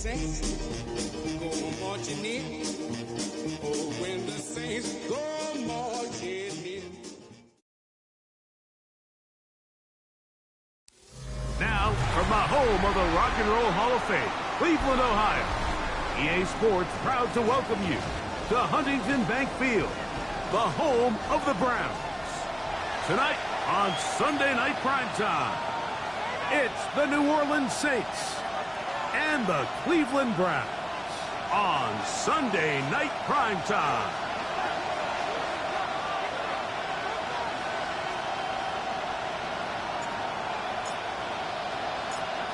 saints go marching in. Oh, when the saints go marching in. Now, from the home of the Rock and Roll Hall of Fame, Cleveland, Ohio, EA Sports proud to welcome you to Huntington Bank Field, the home of the Browns. Tonight on Sunday Night Primetime, it's the New Orleans Saints and the Cleveland Browns on Sunday Night Primetime.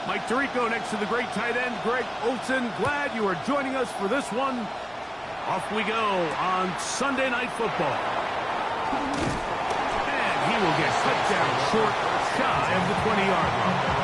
Mike Tirico next to the great tight end, Greg Olsen. Glad you are joining us for this one. Off we go on Sunday Night Football. And he will get touchdown short, shy of the 20-yard line.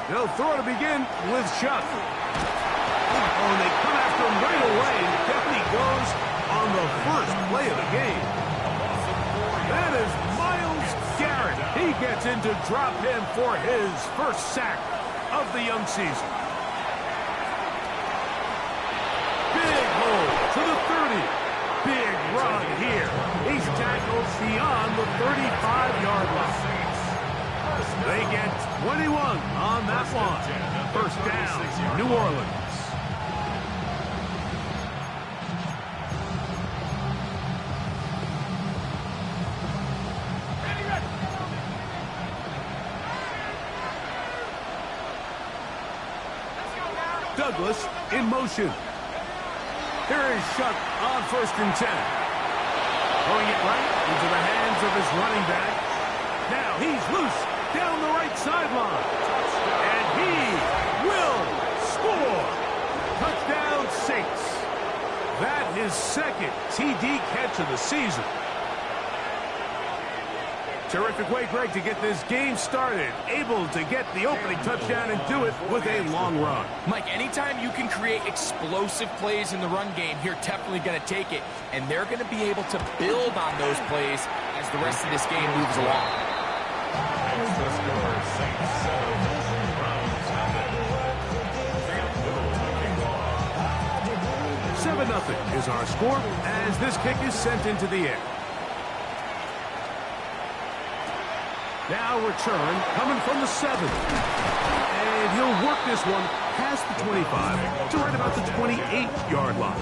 They'll throw to begin with Chuck. Oh, and they come after him right away, and down he goes on the first play of the game. That is Myles Garrett. He gets into drop him for his first sack of the young season. Big hole to the 30. Big run here. He's tackled beyond the 35-yard line. They get 21 on that one. First down, New Orleans. Douglas in motion. Here is Shuck on 1st and 10. Throwing it right into the hands of his running back. Now he's loose down the right sideline. And he will score. Touchdown Saints. That is second TD catch of the season. Terrific way, Greg, to get this game started. Able to get the opening touchdown and do it with a long run. Mike, anytime you can create explosive plays in the run game, you're definitely going to take it. And they're going to be able to build on those plays as the rest of this game moves along. 7-0 is our score as this kick is sent into the air. Now return coming from the 7. And he'll work this one past the 25 to right about the 28-yard line.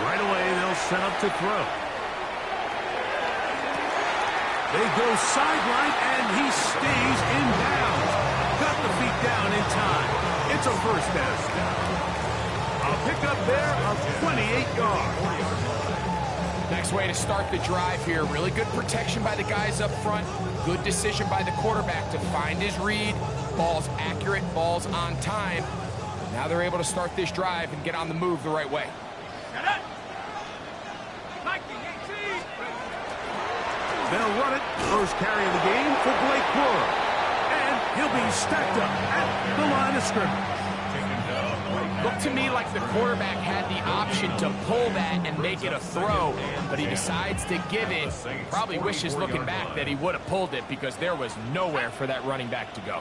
Right away, they'll set up to throw. They go sideline, and he stays in bounds. Got the feet down in time. It's a first down. A pickup there of 28 yards. Next way to start the drive here. Really good protection by the guys up front. Good decision by the quarterback to find his read. Ball's accurate, ball's on time. Now they're able to start this drive and get on the move the right way. They'll run it. First carry of the game for Blake Brewer. And he'll be stacked up at the line of scrimmage. Looked to me like the quarterback had the option to pull that and make it a throw, but he decides to give it. Probably wishes looking back that he would have pulled it because there was nowhere for that running back to go.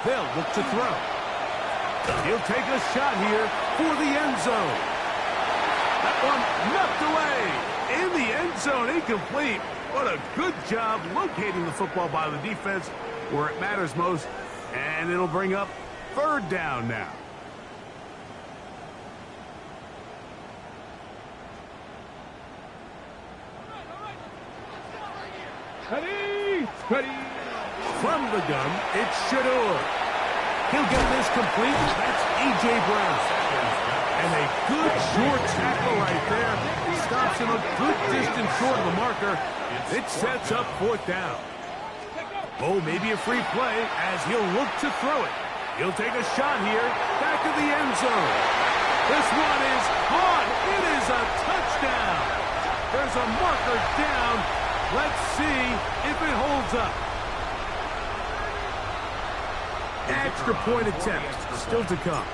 They'll look to throw. He'll take a shot here for the end zone. That one knocked away in the end zone, incomplete. What a good job locating the football by the defense where it matters most. And it'll bring up third down now. Ready. From the gun, it's Shador. He'll get this complete. That's A.J. Brown. And a good short tackle right there. Stops him a good distance short of the marker. It sets up 4th down. Oh, maybe a free play as he'll look to throw it. He'll take a shot here. Back of the end zone. This one is caught. It is a touchdown. There's a marker down. Let's see if it holds up. Extra point attempt still to come.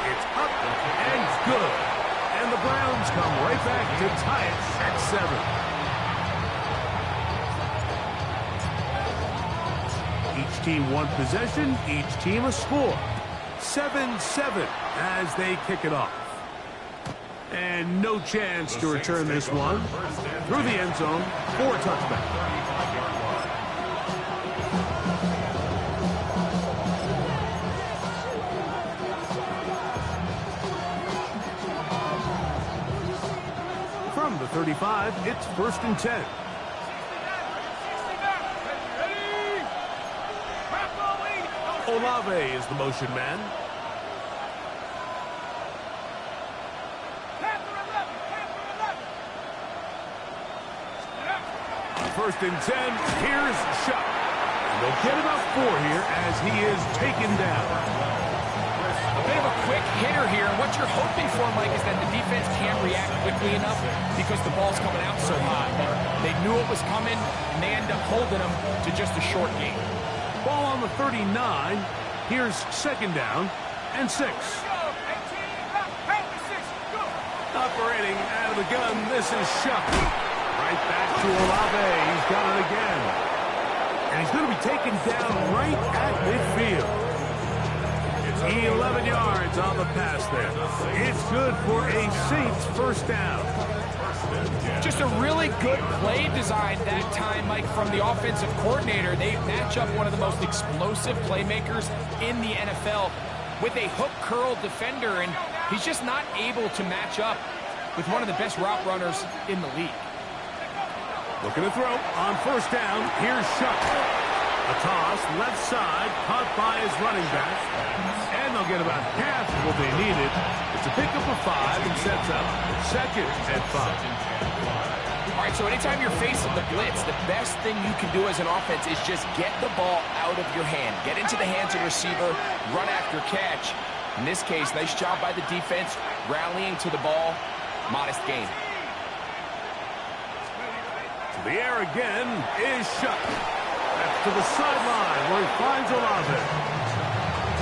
It's up and good. And the Browns come right back to tie it at 7. Each team one possession, each team a score. 7-7 as they kick it off. And no chance to return this one. Through the end zone for a touchback. From the 35, it's 1st and 10. Olave is the motion man. First and 10, here's Shuck. And they'll get about 4 here as he is taken down. A bit of a quick hitter here. What you're hoping for, Mike, is that the defense can't react quickly enough because the ball's coming out so hot. But they knew it was coming, and they end up holding them to just a short game. Ball on the 39. Here's 2nd down and 6. Operating out of the gun, this is Shuck. Right back to Olave. He's got it again. And he's going to be taken down right at midfield. 11 yards on the pass there. It's good for a Saints 1st down. Just a really good play design that time, Mike, from the offensive coordinator. They match up one of the most explosive playmakers in the NFL with a hook curl defender, and he's just not able to match up with one of the best route runners in the league. Looking to throw on 1st down. Here's Shuck. A toss, left side, caught by his running back. And they'll get about half of what they needed. It's a pickup of 5 and sets up 2nd and 5. All right, so anytime you're facing the blitz, the best thing you can do as an offense is just get the ball out of your hand. Get into the hands of the receiver, run after catch. In this case, nice job by the defense, rallying to the ball. Modest gain. To the air again is Shuck. That's to the sideline where he finds Olave.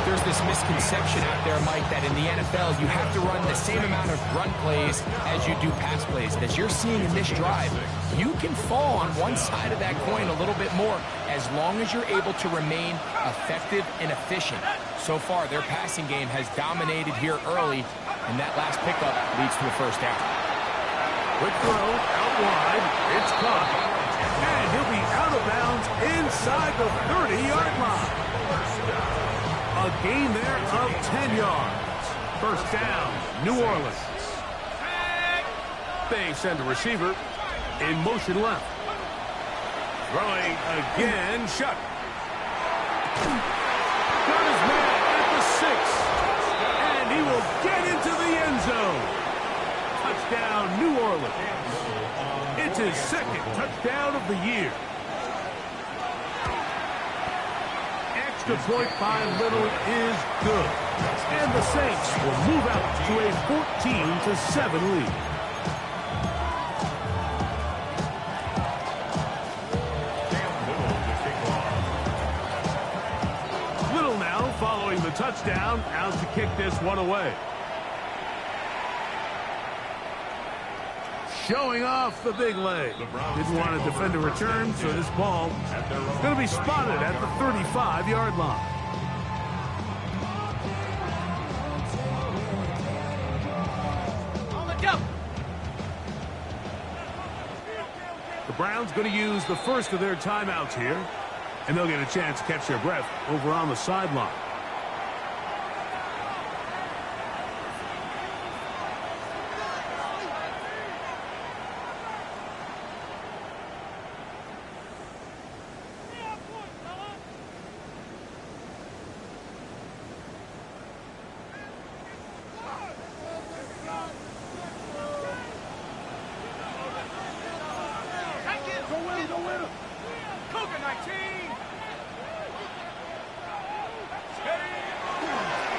There's this misconception out there, Mike, that in the NFL you have to run the same amount of run plays as you do pass plays. As you're seeing in this drive, you can fall on one side of that coin a little bit more as long as you're able to remain effective and efficient. So far, their passing game has dominated here early, and that last pickup leads to a 1st down. Quick throw, out wide, it's caught. And he'll be out of bounds inside the 30-yard line. A gain there of 10 yards. 1st down, New Orleans. They send a receiver in motion left. Throwing again, Shuck. Got his man at the 6. And he will get into the end zone. Touchdown, New Orleans. It's his 2nd touchdown of the year. Extra point by Little is good. And the Saints will move out to a 14-7 lead. Little now following the touchdown, out to kick this one away. Showing off the big leg. Didn't want to defend a return, so this ball is going to be spotted at the 35-yard line. The Browns going to use the first of their timeouts here, and they'll get a chance to catch their breath over on the sideline.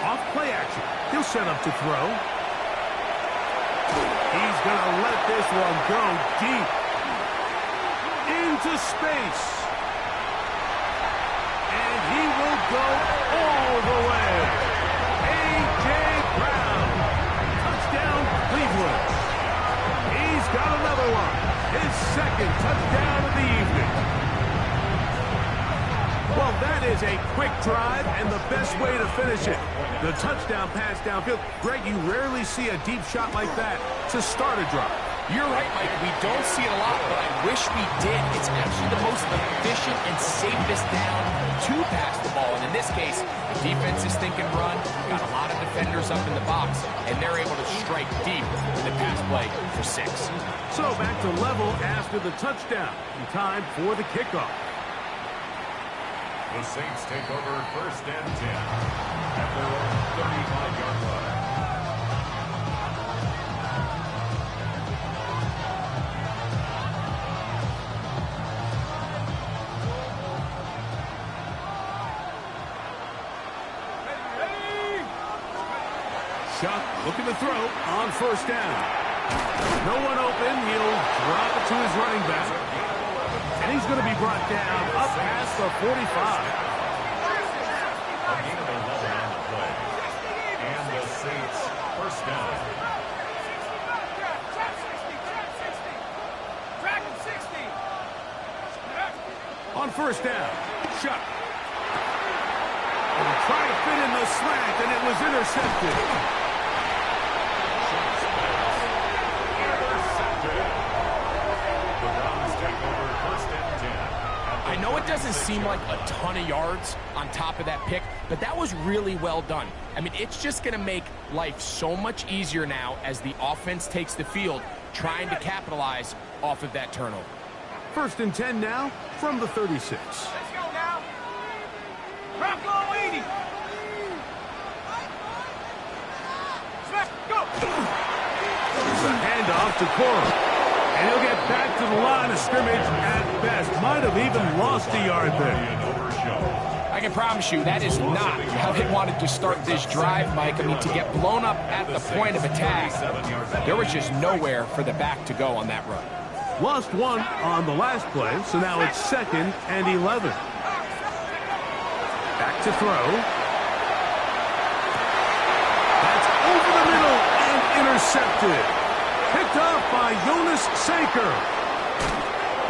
Off play action. He'll set up to throw. He's going to let this one go deep. Into space. And he will go all the way. A.J. Brown. Touchdown, Cleveland. He's got another one. His second touchdown of the evening. Well, that is a quick drive and the best way to finish it. The touchdown pass downfield. Greg, you rarely see a deep shot like that to start a drive. You're right, Mike. We don't see it a lot, but I wish we did. It's actually the most efficient and safest down to pass the ball. And in this case, the defense is thinking run, got a lot of defenders up in the box, and they're able to strike deep with the pass play for 6. So back to level after the touchdown. Time for the kickoff. The Saints take over 1st and 10 at their own 35-yard line. Chuck looking to throw on 1st down. No one open. He'll drop it to his running back. And he's going to be brought down up past the 45. A gain of 11 on the play. And the Saints 1st down. On 1st down, Chuck. And trying to fit in the slant, and it was intercepted. I know it doesn't seem like a ton of yards on top of that pick, but that was really well done. I mean, it's just going to make life so much easier now as the offense takes the field, trying to capitalize off of that turnover. 1st and 10 now from the 36. Let's go now. Drop low 80. Smash, go. It's a handoff to Cora. And he'll get back to the line of scrimmage at best. Might have even lost a yard there. I can promise you that is not how they wanted to start this drive, Mike. I mean, to get blown up at the point of attack, there was just nowhere for the back to go on that run. Lost one on the last play, so now it's 2nd and 11. Back to throw. That's over the middle and intercepted. Picked up by Jonas Sanker.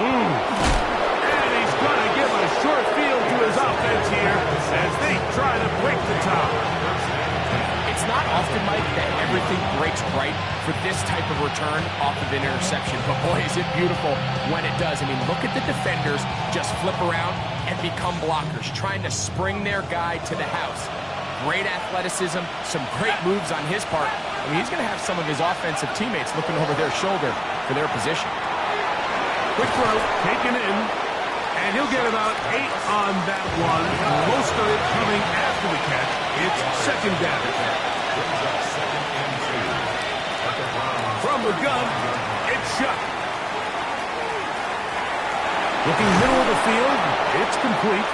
And he's going to give a short field to his offense here as they try to break the top. It's not often, Mike, that everything breaks right for this type of return off of an interception. But boy, is it beautiful when it does. I mean, look at the defenders just flip around and become blockers, trying to spring their guy to the house. Great athleticism, some great moves on his part. I mean, he's going to have some of his offensive teammates looking over their shoulder for their position. Quick throw, taken in, and he'll get about 8 on that one. Most of it coming after the catch. It's 2nd down. From the gun, it's Chuck. Looking middle of the field, it's complete.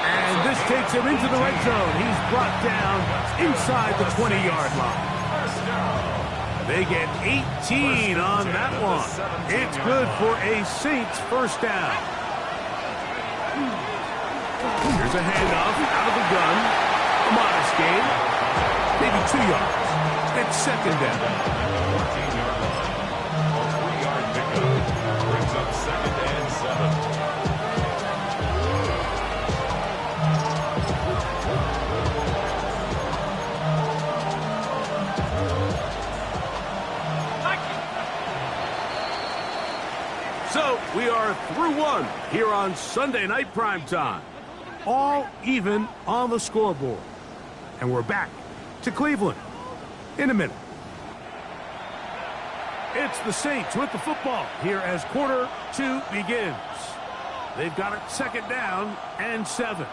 And this takes him into the red zone. He's brought down inside the 20-yard line. They get 18 on that one. It's good for a Saints 1st down. Here's a handoff out of the gun. A modest gain. Maybe 2 yards. It's 2nd down. 14-yard line. A 3-yard pickup brings up 2nd and 7. So we are through one here on Sunday Night Primetime. All even on the scoreboard. And we're back to Cleveland in a minute. It's the Saints with the football here as quarter 2 begins. They've got it 2nd down and 7.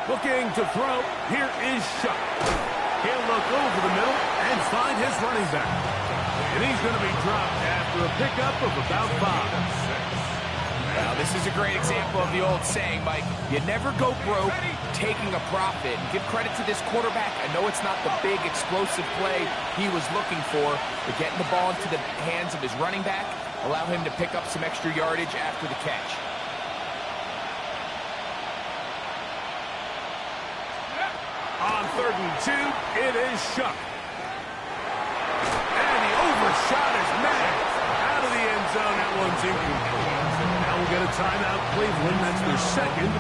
Looking to throw. Here is Chuck. He'll look over the middle and find his running back. And he's going to be dropped after a pickup of about 5. Well, this is a great example of the old saying, Mike. You never go broke taking a profit. And give credit to this quarterback. I know it's not the big, explosive play he was looking for, but getting the ball into the hands of his running back, allow him to pick up some extra yardage after the catch. On 3rd and 2, it is Shuck. And he overshot his man. Out of the end zone, that one's incomplete. Now we'll get a timeout, Cleveland. That's their second,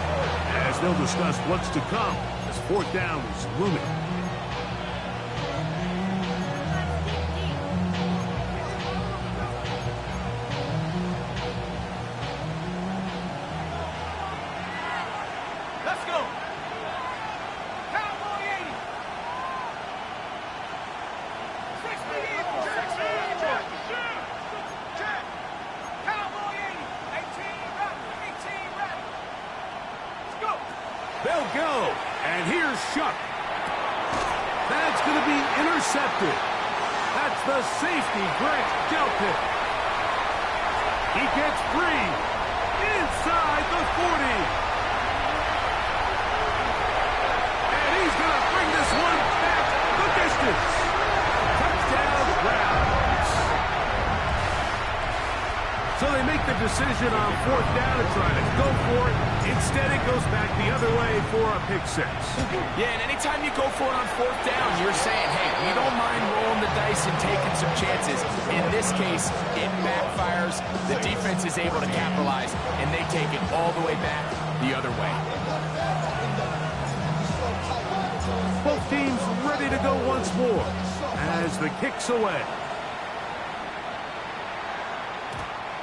as they'll discuss what's to come as 4th down is looming. Let's go. Cowboy 80. 60 Eagle. 60 Eagle. Check. Cowboy 80. 18 ready. Let's go. They'll go. And here's Shuck. That's going to be intercepted. That's the safety, Grant Delpit. He gets free inside the 40. And he's going to bring this one back the distance. Touchdown, Browns. So they make the decision on 4th down to try to go for it. Instead, it goes back the other way for a pick 6. Yeah, and anytime you go for it on 4th down, you're saying, hey, we don't mind rolling the dice and taking some chances. In this case, it backfires. The defense is able to capitalize, and they take it all the way back the other way. Both teams ready to go once more as the kick's away.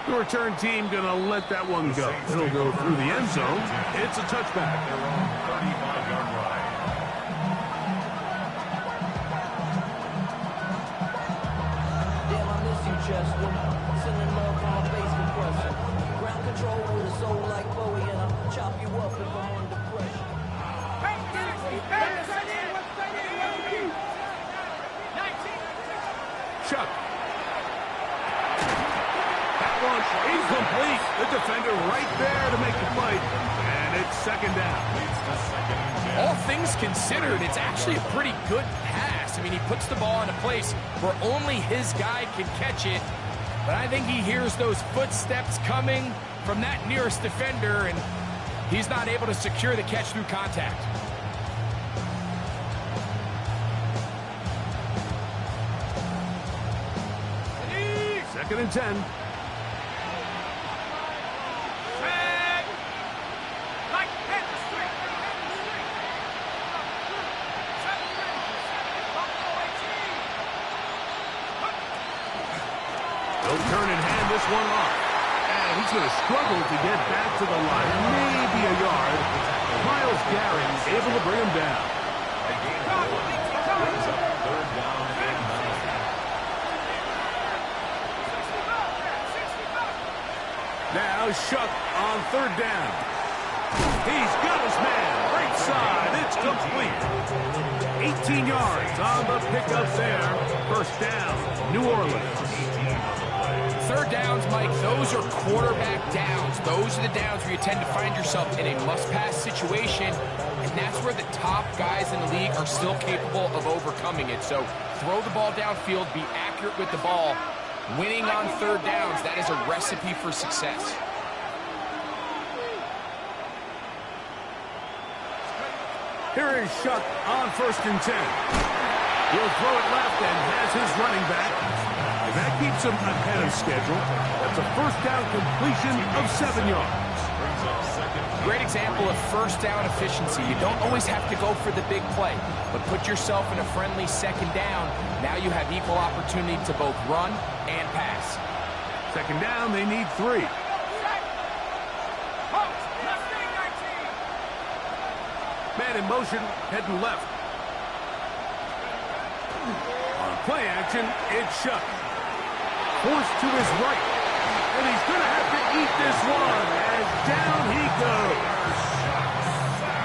The return team going to let that one go. It'll go through the end zone. It's a touchback. Their own 35-yard line. Damn, I miss you, Chester. Sending love from my bass compressor. Ground control with a soul like Bowie, and I'll chop you up if I'm under pressure. Chuck. That one incomplete. The defender right there to make the play. And it's 2nd down. All things considered, it's actually a pretty good pass. I mean, he puts the ball in a place where only his guy can catch it. But I think he hears those footsteps coming from that nearest defender, and he's not able to secure the catch through contact. Second and 10. They'll turn and hand this one off. And he's going to struggle to get back to the line. Maybe a yard. Myles Garrett able to bring him down. Now Shuck on 3rd down. He's got his man. Right side. It's complete. 18 yards on the pickup there. 1st down, New Orleans. 3rd downs, Mike, those are quarterback downs. Those are the downs where you tend to find yourself in a must-pass situation, and that's where the top guys in the league are still capable of overcoming it. So throw the ball downfield, be accurate with the ball. Winning on 3rd downs, that is a recipe for success. Here is Shuck on 1st and 10. He'll throw it left and has his running back. And that keeps him ahead of schedule. That's a 1st down completion of 7 yards. Great example of 1st down efficiency. You don't always have to go for the big play, but put yourself in a friendly 2nd down. Now you have equal opportunity to both run and pass. 2nd down, they need 3. Man in motion, heading left. On play action, it's Shuck. Forced to his right. And he's going to have to eat this one as down he goes.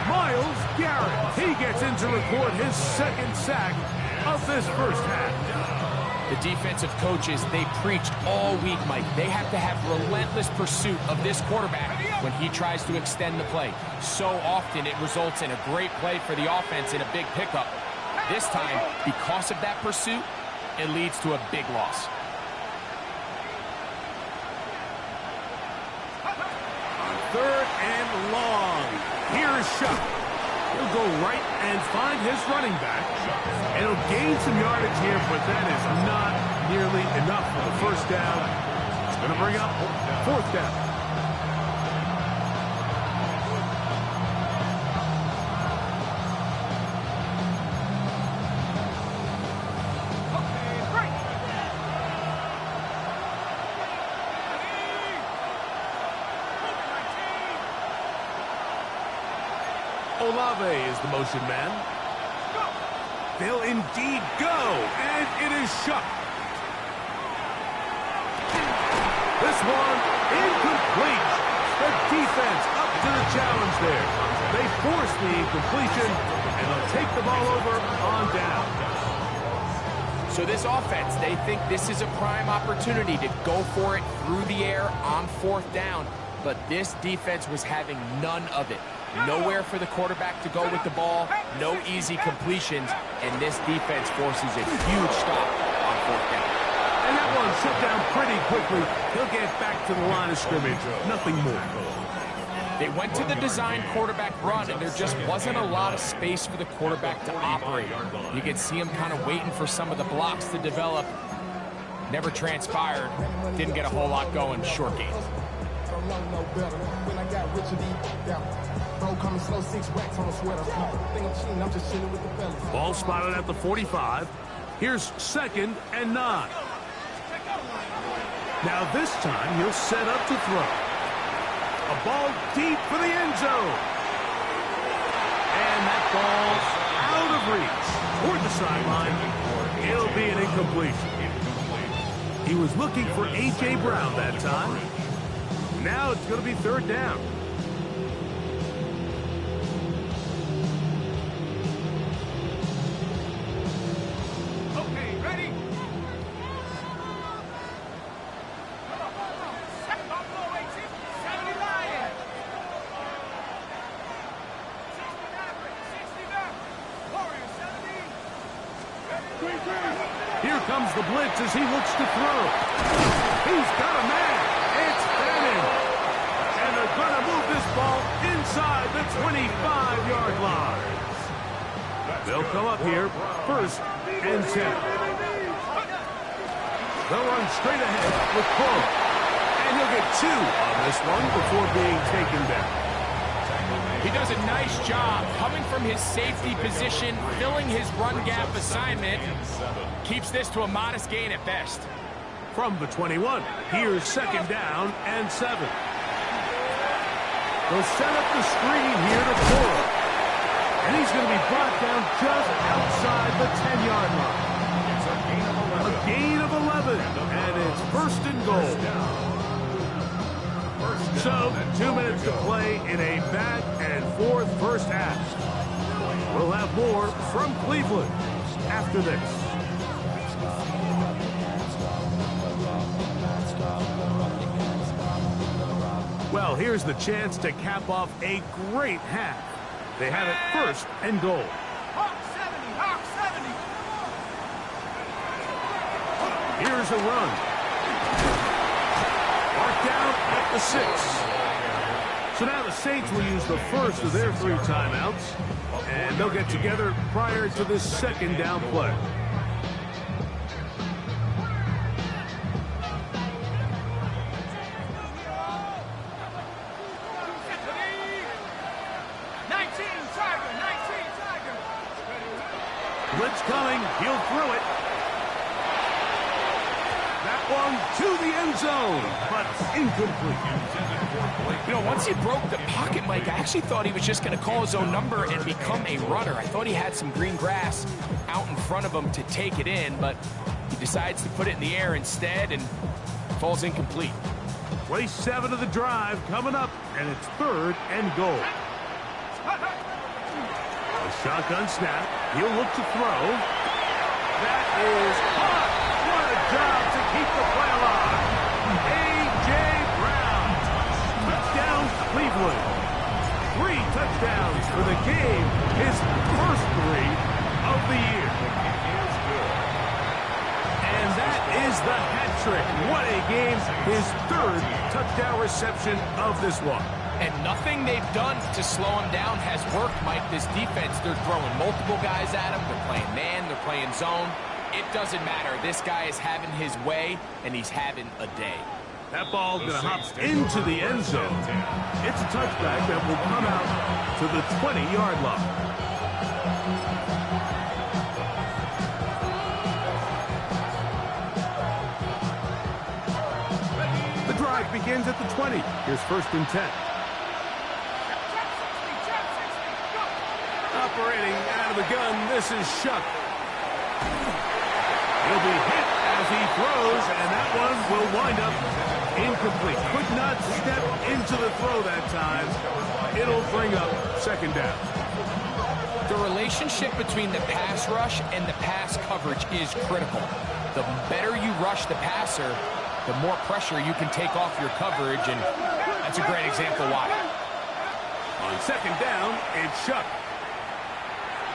Myles Garrett, he gets in to record his second sack of this first half. The defensive coaches, they preach all week, Mike. They have to have relentless pursuit of this quarterback when he tries to extend the play. So often it results in a great play for the offense and a big pickup. This time, because of that pursuit, it leads to a big loss. Third and long. Here's Shuck. He'll go right and find his running back. And he'll gain some yardage here, but that is not nearly enough for the first down. It's going to bring up fourth down. Olave is the motion man. They'll indeed go, and it is Shuck. This one incomplete. The defense up to the challenge there. They force the incompletion, and they'll take the ball over on down. So this offense, they think this is a prime opportunity to go for it through the air on fourth down, but this defense was having none of it. Nowhere for the quarterback to go with the ball, no easy completions, and this defense forces a huge stop on fourth down. And that one shut down pretty quickly. He'll get back to the line of scrimmage, nothing more. They went to the design quarterback run, and there just wasn't a lot of space for the quarterback to operate. You could see him kind of waiting for some of the blocks to develop. Never transpired. Didn't get a whole lot going. Short game. Ball spotted at the 45. Here's second and 9. Now this time he'll set up to throw. A ball deep for the end zone. And that ball's out of reach. Toward the sideline. It'll be an incompletion. He was looking for A.J. Brown that time. Now it's going to be third down. Okay, ready? Here comes the blitz as he looks to throw. He's got a man. It's Bannon. And they're going to move this ball inside the 25-yard line. They'll come up here first and 10. They'll run straight ahead with Cole. And he'll get 2 on this one before being taken down. He does a nice job coming from his safety position, filling his run gap assignment. Keeps this to a modest gain at best. From the 21, here's second down and 7. They'll set up the screen here to Cole. And he's going to be brought down just outside the 10-yard line. A gain of 11, and it's first and goal. So, 2 minutes to play in a back-and-forth first half. We'll have more from Cleveland after this. Well, here's the chance to cap off a great half. They have it first and goal. Hawk 70, Hawk 70. Here's a run. Marked down at the 6. So now the Saints will use the first of their 3 timeouts, and they'll get together prior to this second down play. Blitz coming. He'll throw it. That one to the end zone, but incomplete. You know, once he broke the pocket, Mike, I actually thought he was just going to call his own number and become a runner. I thought he had some green grass out in front of him to take it in, but he decides to put it in the air instead and falls incomplete. Play 7 of the drive coming up, and it's third and goal. A Shotgun snap. He'll look to throw. That is hot. What a job to keep the play alive. A.J. Brown. Touchdown, Cleveland. 3 touchdowns for the game. His first 3 of the year. And that is the hat trick. What a game. His 3rd touchdown reception of this one. And nothing they've done to slow him down has worked, Mike. This defense, they're throwing multiple guys at him. They're playing man, they're playing zone. It doesn't matter. This guy is having his way, and he's having a day. That ball going to hop into the end zone. It's a touchback that will come out to the 20-yard line. The drive begins at the 20. Here's 1st and 10. Operating out of the gun, this is Shuck. He'll be hit as he throws, and that one will wind up incomplete. Could not step into the throw that time. It'll bring up 2nd down. The relationship between the pass rush and the pass coverage is critical. The better you rush the passer, the more pressure you can take off your coverage, and that's a great example why. On 2nd down, it's Shuck.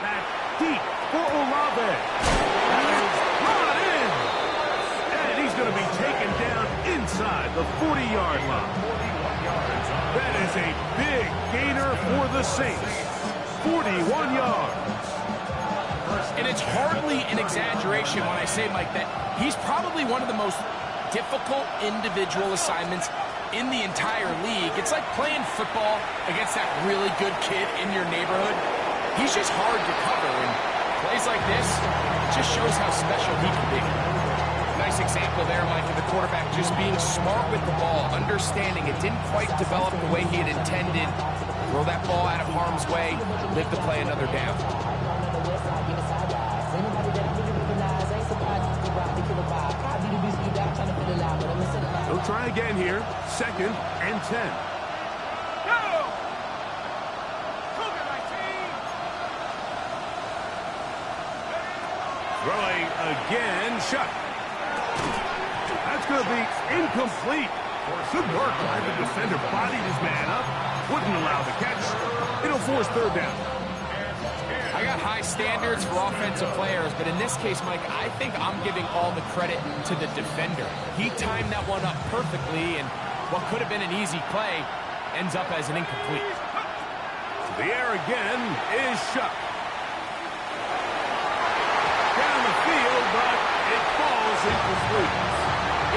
Back deep for Olave. That is brought in. And he's going to be taken down inside the 40-yard line. That is a big gainer for the Saints. 41 yards. And it's hardly an exaggeration when I say, Mike, that he's probably one of the most difficult individual assignments in the entire league. It's like playing football against that really good kid in your neighborhood. He's just hard to cover, and plays like this just shows how special he can be. Nice example there, Mike, of the quarterback just being smart with the ball, understanding it didn't quite develop the way he had intended. Throw that ball out of harm's way, live to play another down. He'll try again here. 2nd and 10. Throwing again, Shuck. That's going to be incomplete. Good work by the defender. Bodied his man up. Wouldn't allow the catch. It'll force 3rd down. I got high standards for offensive players, but in this case, Mike, I think I'm giving all the credit to the defender. He timed that one up perfectly, and what could have been an easy play ends up as an incomplete. To the air again is Shuck. Down the field, but it falls incomplete.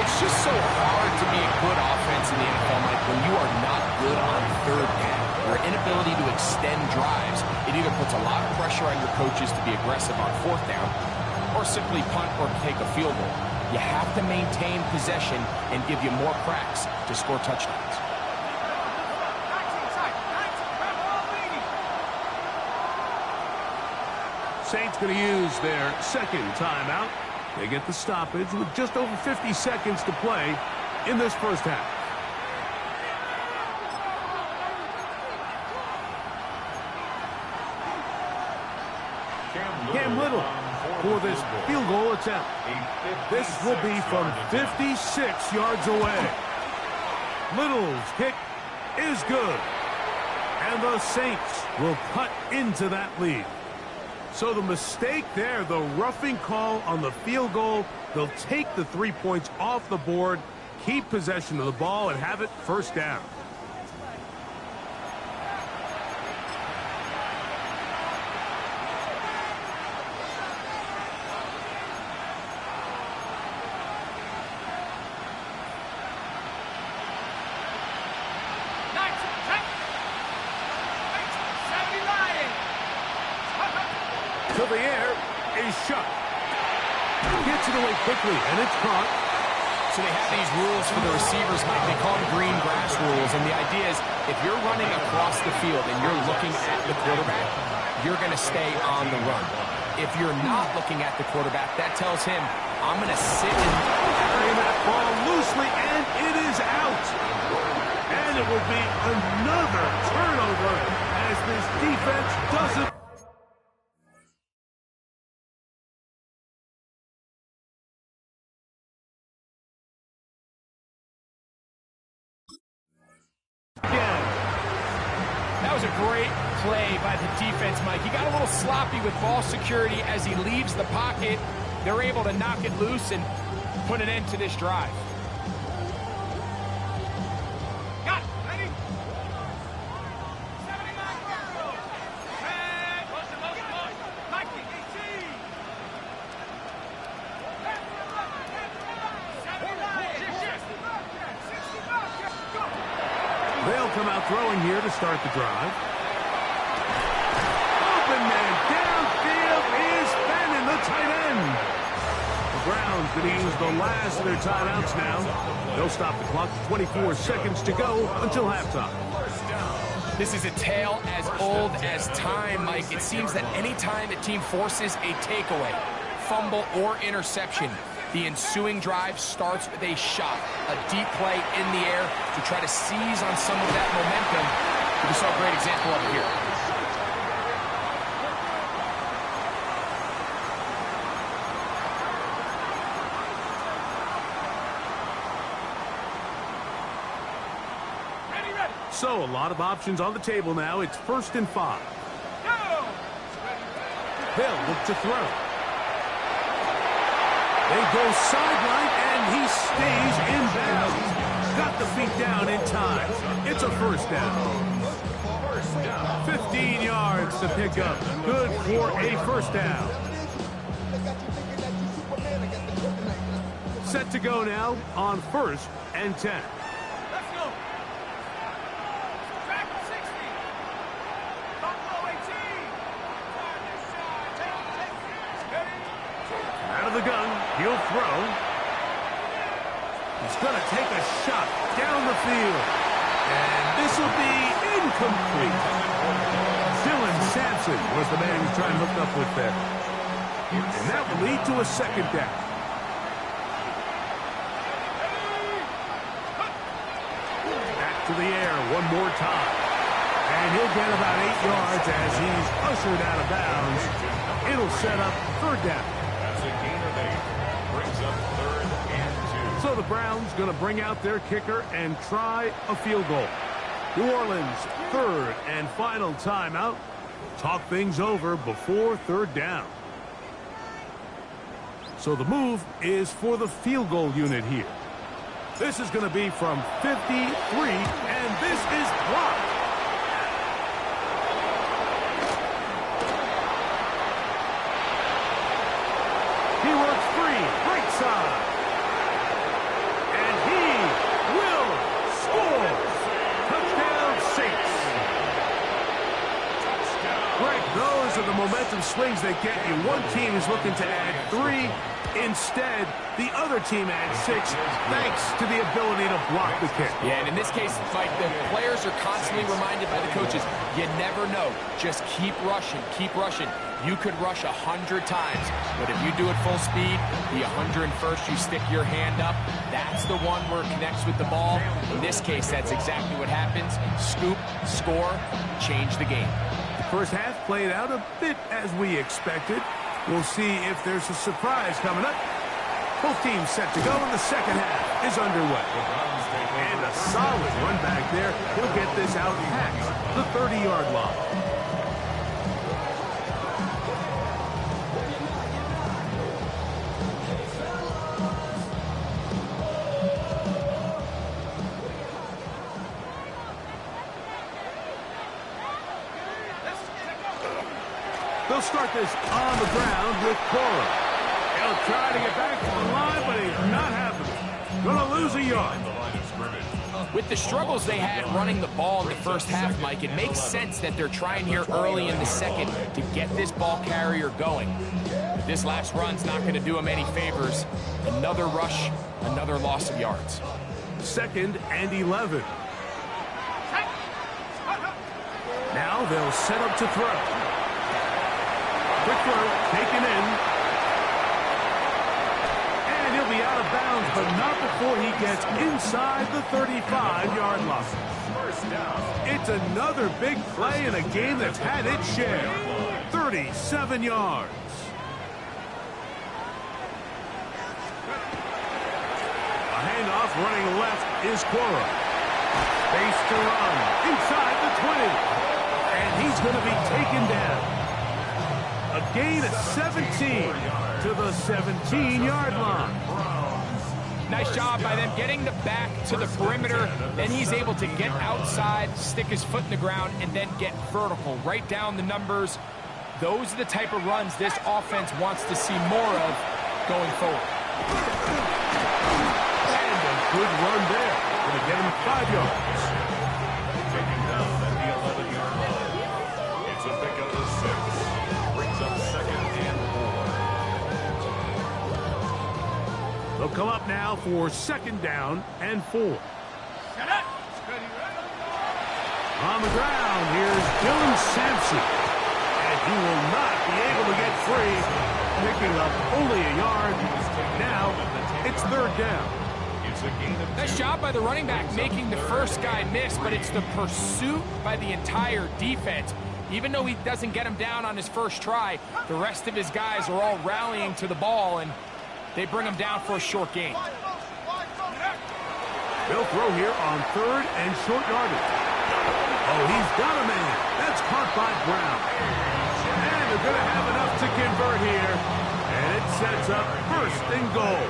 It's just so hard to be a good offense in the NFL, Mike, when you are not good on 3rd down. Your inability to extend drives, it either puts a lot of pressure on your coaches to be aggressive on 4th down, or simply punt or take a field goal. You have to maintain possession and give you more cracks to score touchdowns. Saints going to use their 2nd timeout. They get the stoppage with just over 50 seconds to play in this 1st half. Cam Little for this field goal attempt. This will be from 56 yards away. Little's kick is good. And the Saints will cut into that lead. So the mistake there, the roughing call on the field goal, they'll take the 3 points off the board, keep possession of the ball, and have it 1st down. To the air is Shuck. Gets it away quickly, and it's caught. So they have these rules for the receivers, Mike. They call them green grass rules, and the idea is if you're running across the field and you're looking at the quarterback, you're going to stay on the run. If you're not looking at the quarterback, that tells him, I'm going to sit and carry that ball loosely, and it is out. And it will be another turnover as this defense doesn't play by the defense, Mike. He got a little sloppy with ball security as he leaves the pocket. They're able to knock it loose and put an end to this drive. Got it. Ready? 79 Broncos. And motion. Mikey, 18. 79. They'll come out throwing here to start the drive. Open man downfield is Bannon, the tight end. The Browns going to use the last of their timeouts now. They'll stop the clock with 24 seconds to go until halftime. This is a tale as old as time, Mike. It seems that any time a team forces a takeaway, fumble, or interception, the ensuing drive starts with a shot, a deep play in the air to try to seize on some of that momentum. We saw a great example of it here. So, a lot of options on the table now. It's 1st and 5. They'll look to throw. They go sideline, and he stays in bounds. Got the feet down in time. It's a first down. 15 yards to pick up. Good for a first down. Set to go now on 1st and 10. Let's go. Back 60. Buffalo 18. Out of the gun, he'll throw. He's going to take a shot down the field. And this will be incomplete. Dylan Sampson was the man he's trying to hook up with there. And that will lead to a second down. Back to the air one more time. And he'll get about 8 yards as he's ushered out of bounds. It'll set up third down. As a gain of 8, brings up 3rd and 2. So the Browns going to bring out their kicker and try a field goal. New Orleans, 3rd and final timeout. Talk things over before third down. So the move is for the field goal unit here. This is going to be from 53, and this is blocked. He works free, right side. And he will score. Touchdown, Saints. Greg, those are the momentum swings that get you. One team is looking to add 3. Instead, the other team adds 6, thanks to the ability to block the kick. Yeah, and in this case, Mike, the players are constantly reminded by the coaches, you never know. Just keep rushing, keep rushing. You could rush 100 times, but if you do it full speed, the 101st, you stick your hand up. That's the one where it connects with the ball. In this case, that's exactly what happens. Scoop, score, change the game. The first half played out a bit as we expected. We'll see if there's a surprise coming up. Both teams set to go, and the second half is underway. And a solid run back there. He'll get this out past the 30-yard line. They'll start this on the ground with Cora. He'll try to get back to the line, but he's not happening. Gonna lose a yard. With the struggles they had running the ball in the first half, Mike, it makes sense that they're trying here early in the second to get this ball carrier going. But this last run's not going to do him any favors. Another rush, another loss of yards. 2nd and 11. Now they'll set up to throw. Quick throw, taken in. And he'll be out of bounds, but not before he gets inside the 35-yard line. First down. It's another big play in a game that's had its share. 37 yards. A handoff running left is Cora. Base to run inside the 20. And he's going to be taken down. A gain of 17 to the 17-yard line. Nice job by them getting the back to the perimeter. Then he's able to get outside, stick his foot in the ground, and then get vertical. Right down the numbers. Those are the type of runs this offense wants to see more of going forward. And a good run there. Going to get him 5 yards. Taking down at the 11-yard line. It's a pickup of 6. Brings up 2nd and 4. They'll come up now for 2nd down and 4. On the ground, here's Dylan Sampson. And he will not be able to get free, picking up only a yard. Now, it's 3rd down. Nice job by the running back making the first guy miss, but it's the pursuit by the entire defense. Even though he doesn't get him down on his first try, the rest of his guys are all rallying to the ball, and they bring him down for a short gain. They'll throw here on 3rd and short yardage. Oh, he's got a man. That's caught by Brown. And they're going to have enough to convert here. And it sets up 1st and goal.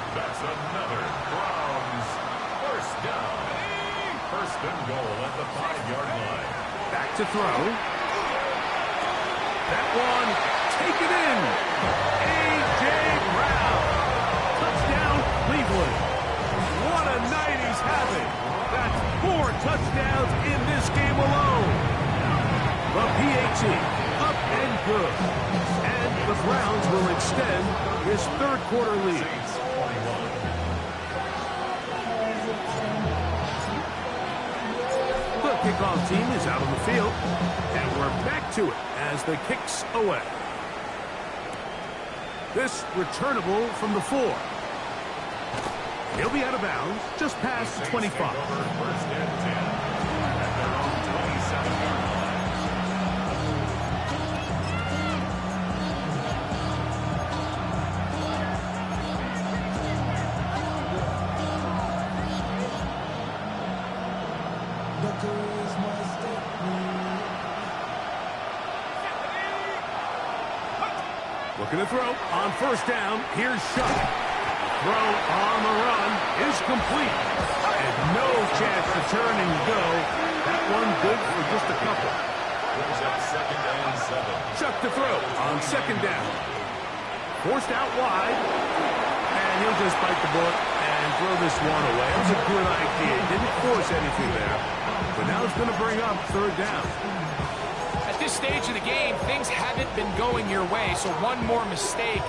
That's another Browns 1st down. 1st and goal at the 5-yard line. Back to throw. That one, take it in. A.J. Brown. Touchdown, Cleveland. What a night he's having. That's 4 touchdowns in this game alone. The PAT, up and good. And the Browns will extend his 3rd quarter lead. The kickoff team is out on the field, and we're back to it as the kick's away. This returnable from the 4. He'll be out of bounds just past 25. 1st and 10 at their own 27-yard line. Looking to throw on 1st down. Here's Shuck. Throw on the run is complete. And no chance to turn and go. That one good for just a couple. Brings up 2nd and 7. Shuck to throw on 2nd down. Forced out wide. And he'll just bite the bullet and throw this one away. That was a good idea. Didn't force anything there. But now it's going to bring up 3rd down. At this stage of the game, things haven't been going your way, so one more mistake,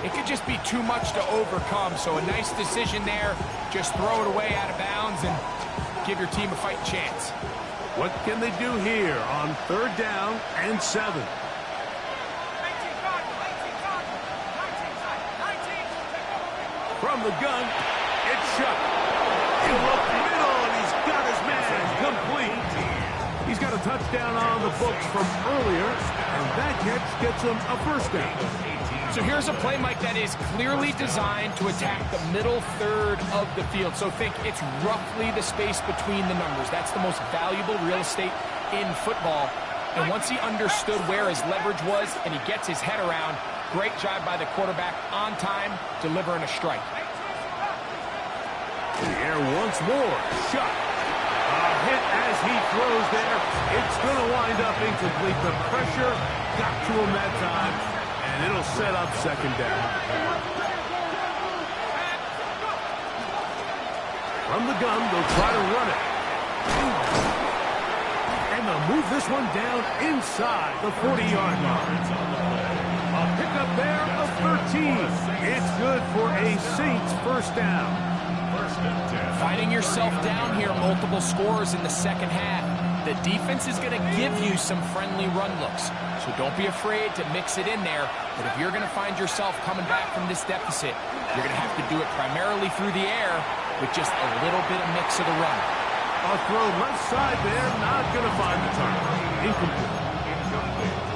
it could just be too much to overcome. So a nice decision there. Just throw it away out of bounds and give your team a fighting chance. What can they do here on 3rd down and 7? From the gun, it's Shuck. He'll look middle, and he's got his man complete. He's got a touchdown on the books from earlier, and that catch gets him a 1st down. So here's a play, Mike, that is clearly designed to attack the middle 3rd of the field. So think it's roughly the space between the numbers. That's the most valuable real estate in football. And once he understood where his leverage was and he gets his head around, great job by the quarterback on time, delivering a strike. In the air once more. Shuck. A hit as he throws there. It's going to wind up incomplete. The pressure got to him that time, and it'll set up 2nd down. From the gun, they'll try to run it. And they'll move this one down inside the 40-yard line. A pickup there of 13. It's good for a Saints 1st down. Finding yourself down here, multiple scores in the 2nd half. The defense is going to give you some friendly run looks, so don't be afraid to mix it in there. But if you're going to find yourself coming back from this deficit, you're going to have to do it primarily through the air with just a little bit of mix of the run. A throw left side there, not going to find the target. Incomplete.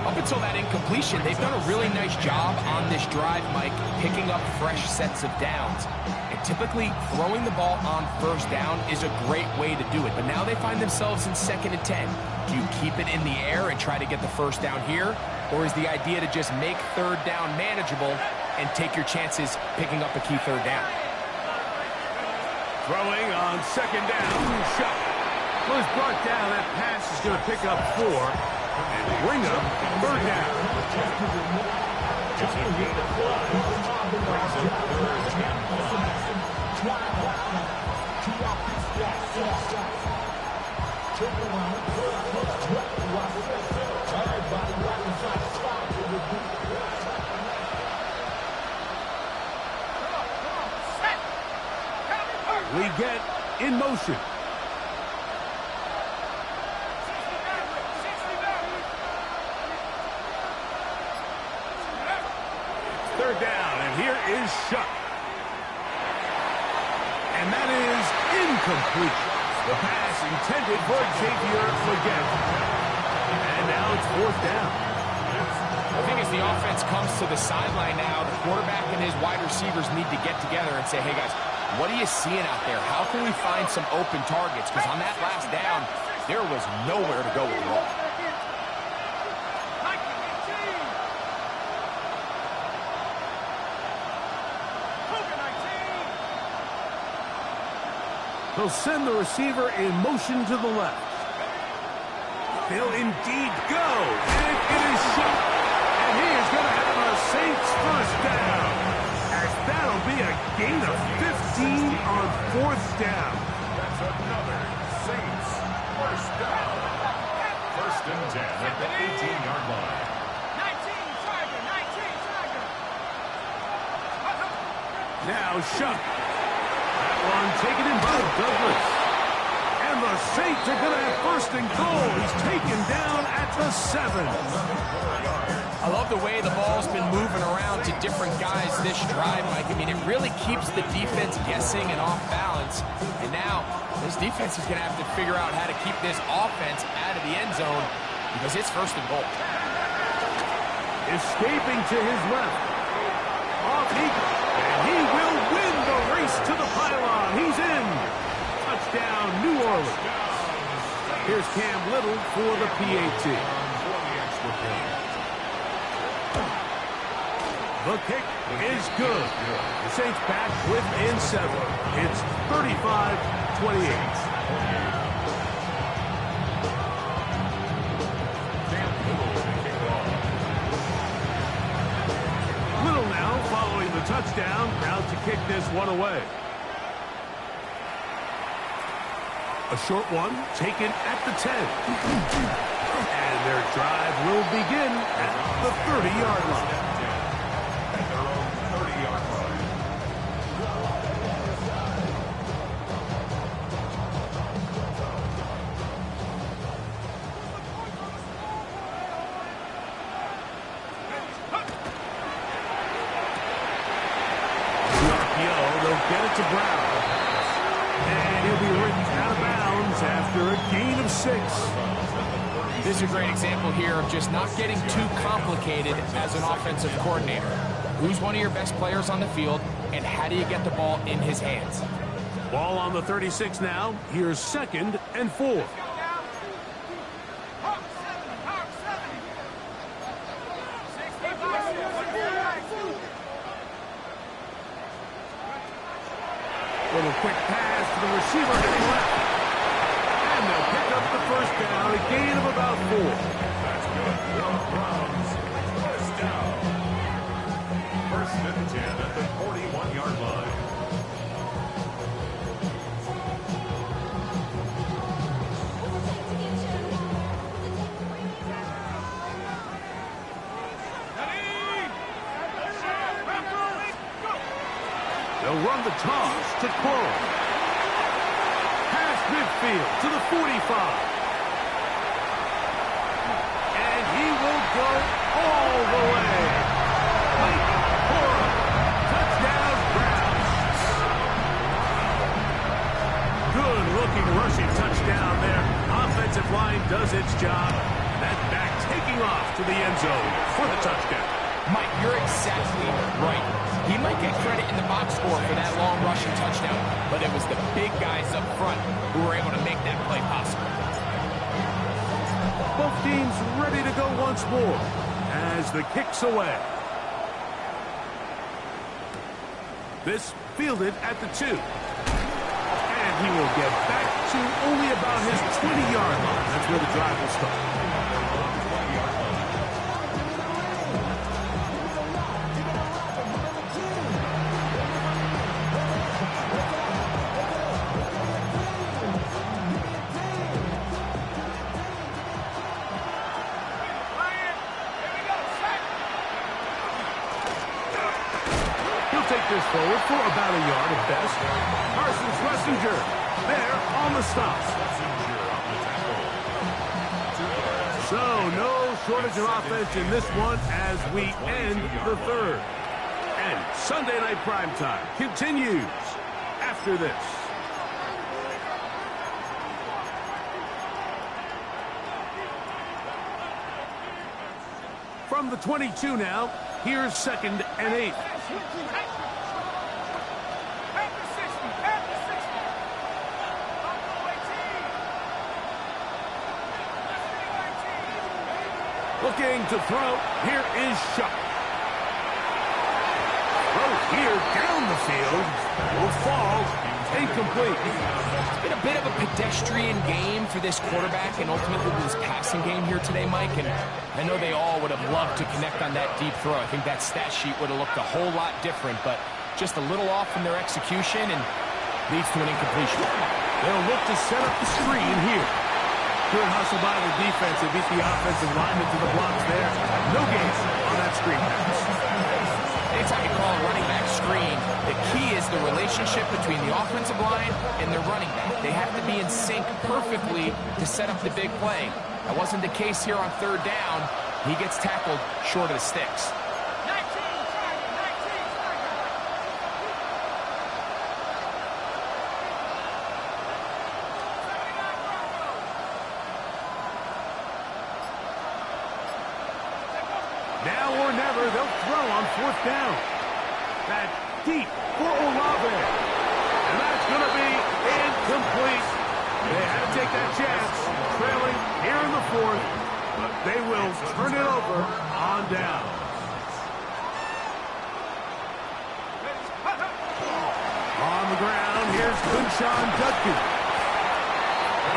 Up until that incompletion, they've done a really nice job on this drive, Mike, picking up fresh sets of downs. And typically, throwing the ball on first down is a great way to do it. But now they find themselves in 2nd and 10. Do you keep it in the air and try to get the first down here? Or is the idea to just make 3rd down manageable and take your chances picking up a key 3rd down? Throwing on 2nd down, shot. Was brought down. That pass is going to pick up 4 and bring up 3rd down. It's a gain of 5. Brings up 3rd and 5. We get in motion. 3rd down, and here is Shuck. And that is incomplete. The pass intended for Xavier Leggett. And now it's 4th down. I think as the offense comes to the sideline now, the quarterback and his wide receivers need to get together and say, hey, guys, what are you seeing out there? How can we find some open targets? Because on that last down, there was nowhere to go with the ball. He'll send the receiver in motion to the left. They'll indeed go. And it is shot. And he is going to have a Saints first down. As that'll be a gain of 15 on 4th down. That's another Saints first down. 1st and 10 at the 18-yard line. 19, Tiger, 19, Tiger. Now Shuck. That one taken in by Douglas. And the Saints are going to have 1st and goal. He's taken down at the 7. I love the way the ball's been moving around to different guys this drive, Mike. I mean, it really keeps the defense guessing and off balance. And now, this defense is going to have to figure out how to keep this offense out of the end zone because it's 1st and goal. Escaping to his left. Off he goes. And he will win the race to the pylon. He's in. Touchdown, New Orleans. Here's Cam Little for the PAT. The kick is good. The Saints back within 7. It's 35-28. Little now following the touchdown. Out to kick this one away. A short one taken at the 10. And their drive will begin at the 30-yard line. At their own 30-yard line. They'll get it to Brown. And he'll be written out of bounds after a gain of 6. This is a great example here of just not getting too complicated as an offensive coordinator. Who's one of your best players on the field, and how do you get the ball in his hands? Ball on the 36 now. Here's 2nd and 4. Little quick pass to the receiver to the left. And they'll pick up the 1st down, a gain of about 4. That's good. Browns. 1st down. 1st and 10 at the 41-yard line. They'll run the toss to Cole. Past midfield to the 45. And he will go all the way. Mike Cora. Touchdown, Browns. Good-looking rushing touchdown there. Offensive line does its job. That back taking off to the end zone for the touchdown. Mike, you're exactly right. He might get credit in the box score for that long rushing touchdown, but it was the big guys up front who were able to make that play possible. Both teams ready to go once more as the kick's away. This fielded at the 2. And he will get back to only about his 20-yard line. That's where the drive will start. This forward for about a yard at best. Parsons Russinger there on the stop. So no shortage of offense in this one as we end the third. And Sunday Night Primetime continues after this. From the 22 now, here's 2nd and 8. Looking to throw. Here is Shuck. Throw here down the field. Will fall. Incomplete. It's been a bit of a pedestrian game for this quarterback and ultimately this passing game here today, Mike. And I know they all would have loved to connect on that deep throw. I think that stat sheet would have looked a whole lot different, but just a little off in their execution and leads to an incompletion. They'll look to set up the screen here. Good hustle by the defense. They beat the offensive lineman to the blocks there. No gain on that screen pass. Anytime you call a running back screen, the key is the relationship between the offensive line and the running back. They have to be in sync perfectly to set up the big play. That wasn't the case here on 3rd down. He gets tackled short of the sticks. Now or never, they'll throw on 4th down. That deep for Olave. And that's going to be incomplete. They had to take that chance, trailing here in the 4th, but they will turn it over on down. On the ground, here's Kunshan Dudkin.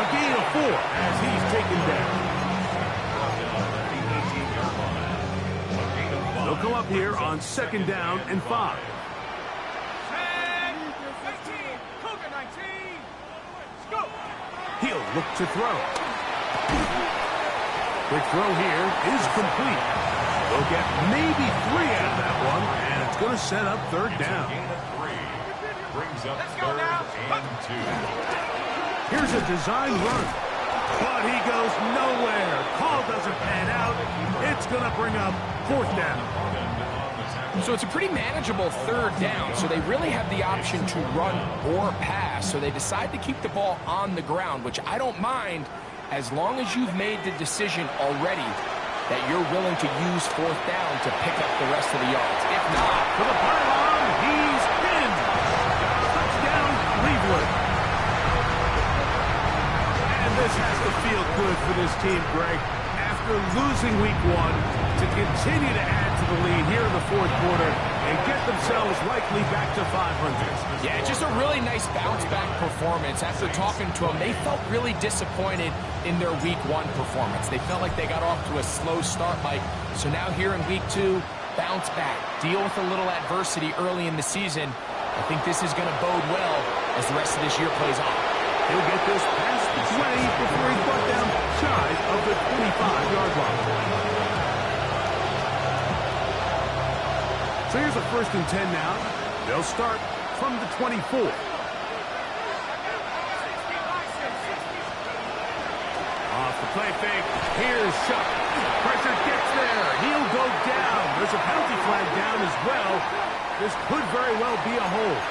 A gain of 4 as he's taken down. They'll come up here on 2nd down and 5. He'll look to throw. Quick throw here is complete. They'll get maybe 3 out of that one, and it's going to set up 3rd down. Brings up 3rd and 2. Here's a design run, but he goes nowhere. Call doesn't pan out. It's going to bring up 4th down. So it's a pretty manageable 3rd down, so they really have the option to run or pass. So they decide to keep the ball on the ground, which I don't mind as long as you've made the decision already that you're willing to use 4th down to pick up the rest of the yards. If not, for the pylon, he's in. Touchdown, Cleveland. And this has to feel good for this team, Greg. After losing week 1, to continue to add to the lead here in the 4th quarter and get themselves likely back to 500. Yeah, just a really nice bounce-back performance. After talking to them, they felt really disappointed in their week 1 performance. They felt like they got off to a slow start, Mike. So now here in week 2, bounce back, deal with a little adversity early in the season. I think this is going to bode well as the rest of this year plays on. He'll get this past the 20 before he's brought down shy of the 25-yard line. So here's a 1st and 10 now. They'll start from the 24. Off the play fake. Here's Shuck. Pressure gets there. He'll go down. There's a penalty flag down as well. This could very well be a hold.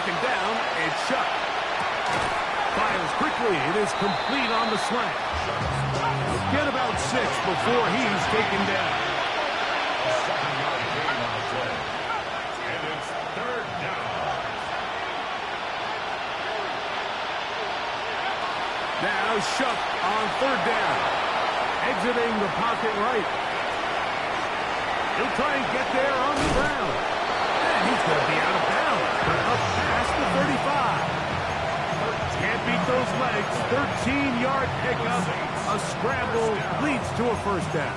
second down, it's shut. Fires quickly. It is complete on the slant. Get about 6 before he's taken down. A 7-yard gain on the play. And it's third down. Now Shuck on third down. Exiting the pocket right. He'll try and get there on the ground. And he's going to be out of bounds. But up past the 35. Can't beat those legs. 13-yard pickup. A scramble leads to a first down.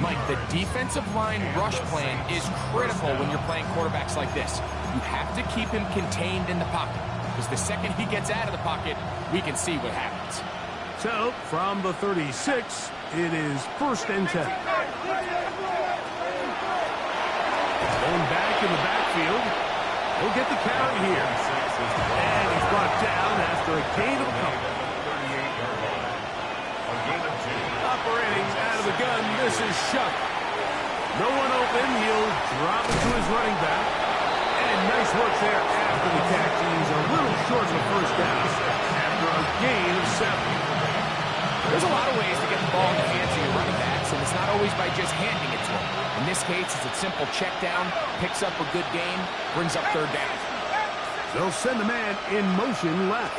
Mike, the defensive line rush plan is critical when you're playing quarterbacks like this. You have to keep him contained in the pocket, because the second he gets out of the pocket, we can see what happens. So, from the 36, it is 1st and 10. Going back in the backfield. He'll get the carry here. And he's brought down after a gain of a couple. Operating out of the gun, this is Shuck. No one open, he'll drop it to his running back. And nice work there after the catch. He's a little short of the first down after a gain of 7. There's a lot of ways to get the ball in the hands of your running backs, and it's not always by just handing it to him. In this case, it's a simple check down, picks up a good gain, brings up third down. They'll send the man in motion left.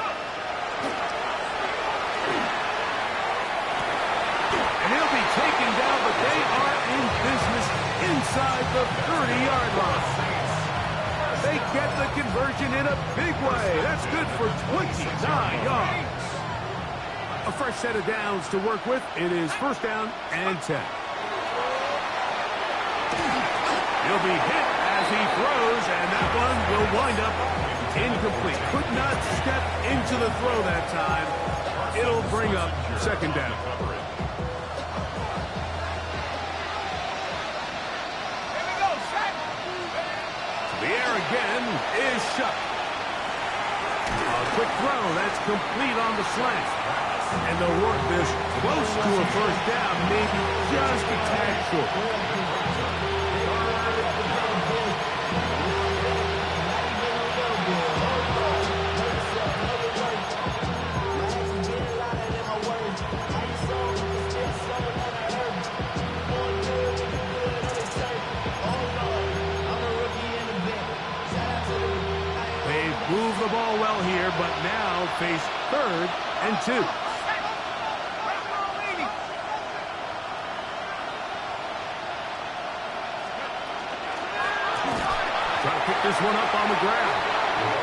And he'll be taken down, but they are in business inside the 30-yard line. They get the conversion in a big way. That's good for 29 yards. A fresh set of downs to work with. It is 1st down and 10. He'll be hit as he throws, and that one will wind up incomplete. Could not step into the throw that time. It'll bring up 2nd down. The air again is shut. A quick throw, that's complete on the slant. And they'll work this close to a first down, maybe just a tad short. Move the ball well here, but now face 3rd and 2. Try to pick this one up on the ground.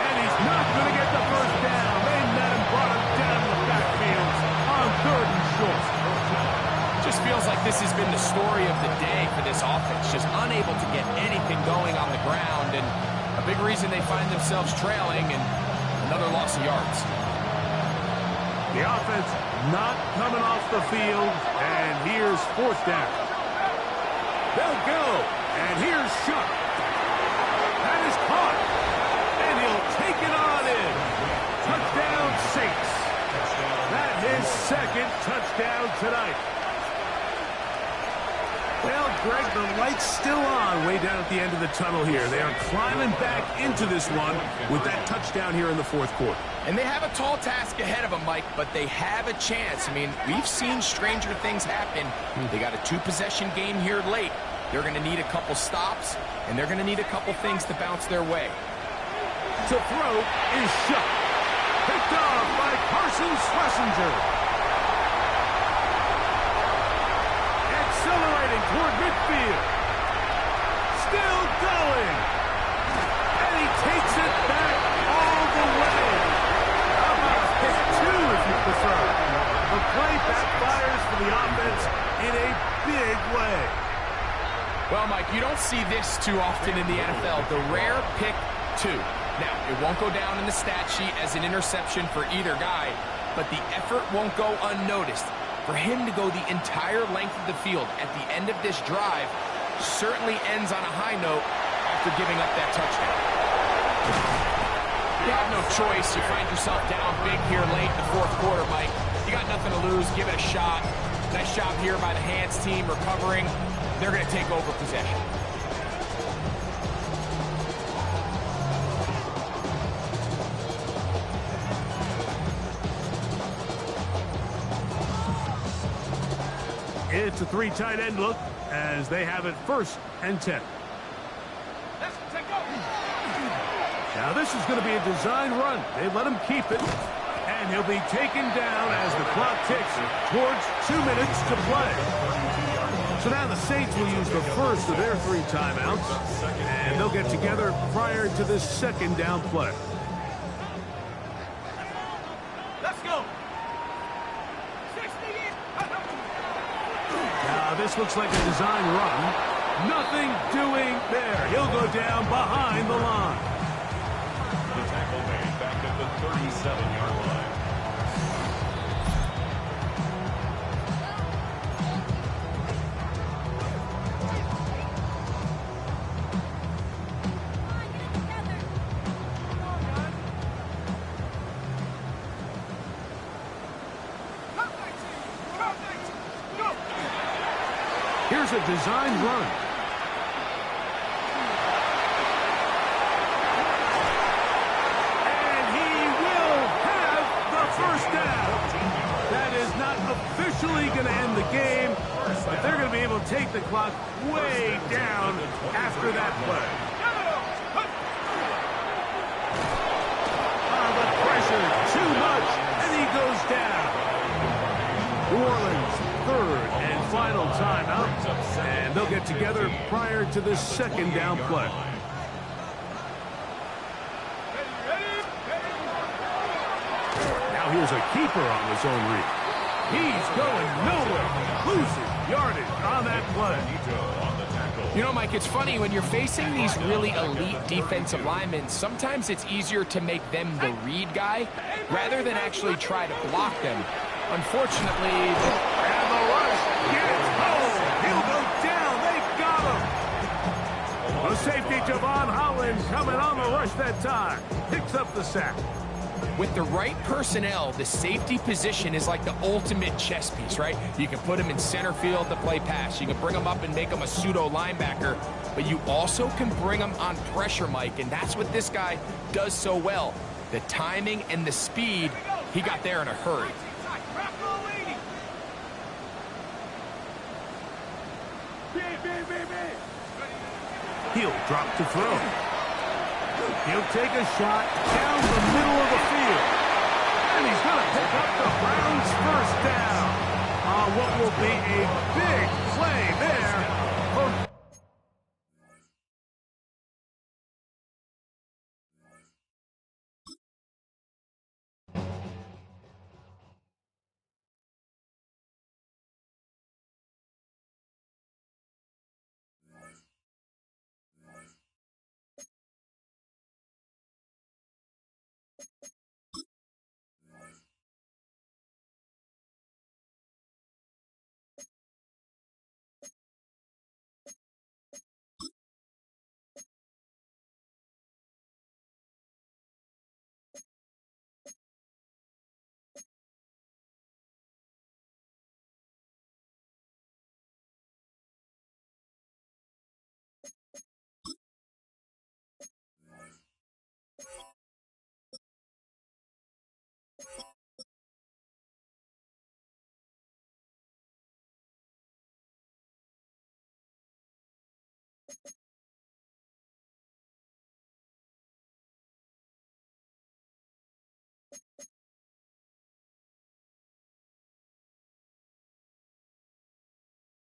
And he's not going to get the first down. They met him, brought him down the backfield on 3rd and short. Just feels like this has been the story of the day for this offense. Just unable to get anything going on the ground, and a big reason they find themselves trailing, and another loss of yards. The offense not coming off the field, and here's 4th down. They'll go, and here's Shuck. That is caught, and he'll take it on in. Touchdown, Saints. That his 2nd touchdown tonight. Well, Greg, the light's still on way down at the end of the tunnel here. They are climbing back into this one with that touchdown here in the 4th quarter. And they have a tall task ahead of them, Mike, but they have a chance. I mean, we've seen stranger things happen. They got a 2-possession game here late. They're going to need a couple stops, and they're going to need a couple things to bounce their way. To throw is Shuck. Picked off by Carson Schlesinger. Accelerating toward midfield. Still going. And he takes it back all the way. How about a pick 2 if you prefer? The play backfires for the offense in a big way. Well, Mike, you don't see this too often in the NFL. The rare pick 2. Now, it won't go down in the stat sheet as an interception for either guy, but the effort won't go unnoticed. For him to go the entire length of the field at the end of this drive certainly ends on a high note after giving up that touchdown. You have no choice. You find yourself down big here late in the 4th quarter, Mike. You got nothing to lose. Give it a shot. Nice job here by the hands team recovering. They're going to take over possession. It's a 3 tight end look as they have it 1st and 10. Let's take go. Now this is going to be a design run. They let him keep it, and he'll be taken down as the clock ticks towards 2 minutes to play. So now the Saints will use the first of their 3 timeouts, and they'll get together prior to this 2nd down play. Let's go. Now this looks like a design run. Nothing doing there. He'll go down behind the line. The tackle made back at the 37-yard line. Here's a design run. And he will have the 1st down. That is not officially going to end the game, but they're going to be able to take the clock way down after that play. The pressure, too much, and he goes down. New Orleans, 3rd and final timeout, and they'll get together prior to this 2nd down play. Now here's a keeper on his own read. He's going nowhere. Loses yardage on that play. You know, Mike, it's funny, when you're facing these really elite defensive linemen, sometimes it's easier to make them the read guy rather than actually try to block them. Unfortunately, and the rush gets home. He'll go down. They've got him. The safety, Javon Holland, coming on the rush that time. Picks up the sack. with the right personnel, the safety position is like the ultimate chess piece, right? You can put him in center field to play pass. You can bring him up and make him a pseudo linebacker, but you also can bring him on pressure, Mike, and that's what this guy does so well. The timing and the speed, he got there in a hurry. He'll drop to throw. He'll take a shot down the middle of the field. And he's going to pick up the Browns' first down on what will be a big play there for